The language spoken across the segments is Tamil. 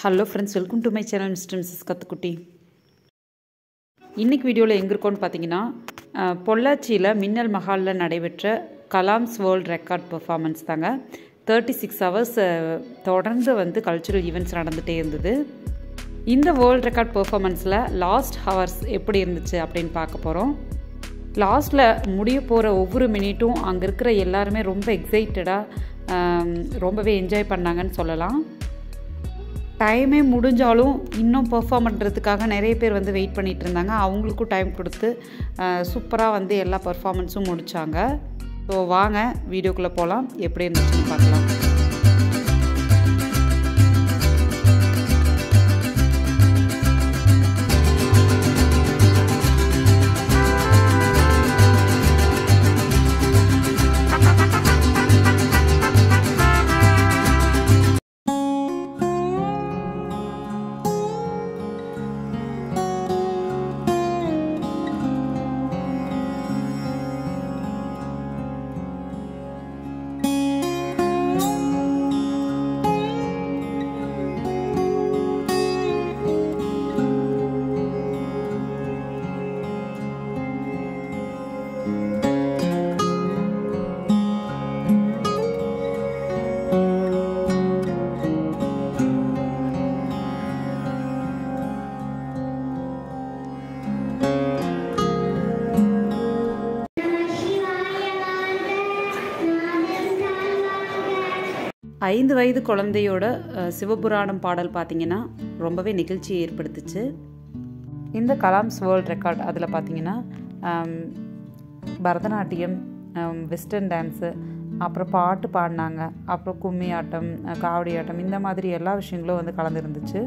Hello friends, welcome to my channel Mr Mrs கத்துக்குட்டி. இன்றைக்கி வீடியோவில் எங்கே இருக்கோன்னு பார்த்தீங்கன்னா, பொள்ளாச்சியில் மின்னல் மஹாலில் நடைபெற்ற கலாம்ஸ் வேர்ல்ட் ரெக்கார்ட் பெர்ஃபார்மன்ஸ் தாங்க. 36 hours தொடர்ந்து கல்ச்சுரல் ஈவெண்ட்ஸ் நடந்துகிட்டே இருந்தது. இந்த வேர்ல்ட் ரெக்கார்ட் பெர்ஃபார்மன்ஸில் லாஸ்ட் ஹவர்ஸ் எப்படி இருந்துச்சு அப்படின்னு பார்க்க போகிறோம். லாஸ்ட்டில் முடிய போகிற ஒவ்வொரு மினிட்டும் அங்கே இருக்கிற எல்லாருமே ரொம்ப எக்ஸைட்டடாக ரொம்பவே என்ஜாய் பண்ணாங்கன்னு சொல்லலாம். டைமே முடிஞ்சாலும் இன்னும் பெர்ஃபார்ம் பண்ணுறதுக்காக நிறைய பேர் வெயிட் பண்ணிகிட்டு இருந்தாங்க. அவங்களுக்கும் டைம் கொடுத்து சூப்பராக எல்லா பெர்ஃபார்மன்ஸும் முடித்தாங்க. ஸோ வாங்க வீடியோக்குள்ளே போகலாம், எப்படி இருந்துச்சுன்னு பார்க்கலாம். ஐந்து வயது குழந்தையோட சிவபுராணம் பாடல் பார்த்திங்கன்னா ரொம்பவே நிகழ்ச்சியை ஏற்படுத்துச்சு. இந்த கலாம்ஸ் வேர்ல்ட் ரெக்கார்ட் அதில் பார்த்திங்கன்னா பரதநாட்டியம், வெஸ்டர்ன் டான்ஸு, அப்புறம் பாட்டு பாடினாங்க, அப்புறம் கும்மி ஆட்டம், காவடி ஆட்டம், இந்த மாதிரி எல்லா விஷயங்களும் கலந்துருந்துச்சு.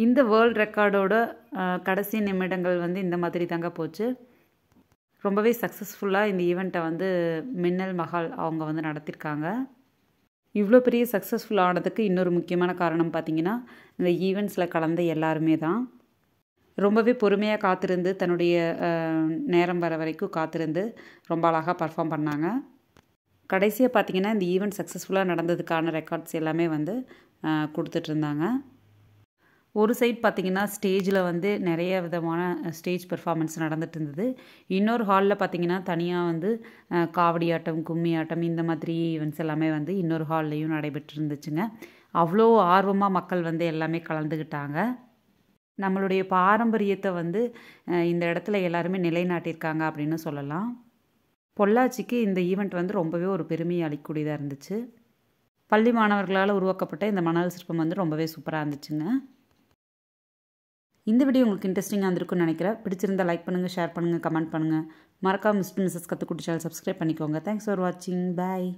இந்த வேர்ல்ட் ரெக்கார்டோட கடைசி நிமிடங்கள் இந்த மாதிரி தாங்க போச்சு. ரொம்பவே சக்ஸஸ்ஃபுல்லாக இந்த ஈவெண்ட்டை மின்னல் மஹால் அவங்க நடத்தியிருக்காங்க. இவ்வளோ பெரிய சக்ஸஸ்ஃபுல் ஆனதுக்கு இன்னொரு முக்கியமான காரணம் பார்த்திங்கன்னா, இந்த ஈவெண்ட்ஸில் கலந்த எல்லாருமே தான். ரொம்பவே பொறுமையாக காத்திருந்து தன்னுடைய நேரம் வர வரைக்கும் காத்திருந்து ரொம்ப அழகாக பர்ஃபார்ம் பண்ணாங்க. கடைசியாக பார்த்திங்கன்னா இந்த ஈவெண்ட் சக்ஸஸ்ஃபுல்லாக நடந்ததுக்கான ரெக்கார்ட்ஸ் எல்லாமே கொடுத்துட்ருந்தாங்க. ஒரு சைட் பார்த்திங்கன்னா ஸ்டேஜில் நிறைய விதமான ஸ்டேஜ் பெர்ஃபார்மன்ஸ் நடந்துகிட்டு இருந்தது. இன்னொரு ஹாலில் பார்த்திங்கன்னா தனியாக காவடி ஆட்டம், கும்மி ஆட்டம், இந்த மாதிரி ஈவெண்ட்ஸ் எல்லாமே இன்னொரு ஹால்லையும் நடைபெற்று இருந்துச்சுங்க. அவ்வளோ ஆர்வமாக மக்கள் எல்லாமே கலந்துக்கிட்டாங்க. நம்மளுடைய பாரம்பரியத்தை இந்த இடத்துல எல்லாருமே நிலைநாட்டியிருக்காங்க அப்படின்னு சொல்லலாம். பொள்ளாச்சிக்கு இந்த ஈவெண்ட் ரொம்பவே ஒரு பெருமையை அளிக்கக்கூடியதாக இருந்துச்சு. பள்ளி மாணவர்களால் உருவாக்கப்பட்ட இந்த மணல் சிற்பம் ரொம்பவே சூப்பராக இருந்துச்சுங்க. இந்த வீடியோ உங்களுக்கு இன்ட்ரெஸ்டிங்காக இருந்திருக்குன்னு நினைக்கிறேன். பிடிச்சிருந்தால் லைக் பண்ணுங்கள், ஷேர் பண்ணுங்கள், கமெண்ட் பண்ணுங்கள். மறக்காம mister Mrs Kathukutti channel subscribe பண்ணிக்கோங்க. தேங்க்ஸ் ஃபார் வாட்சிங். பாய்.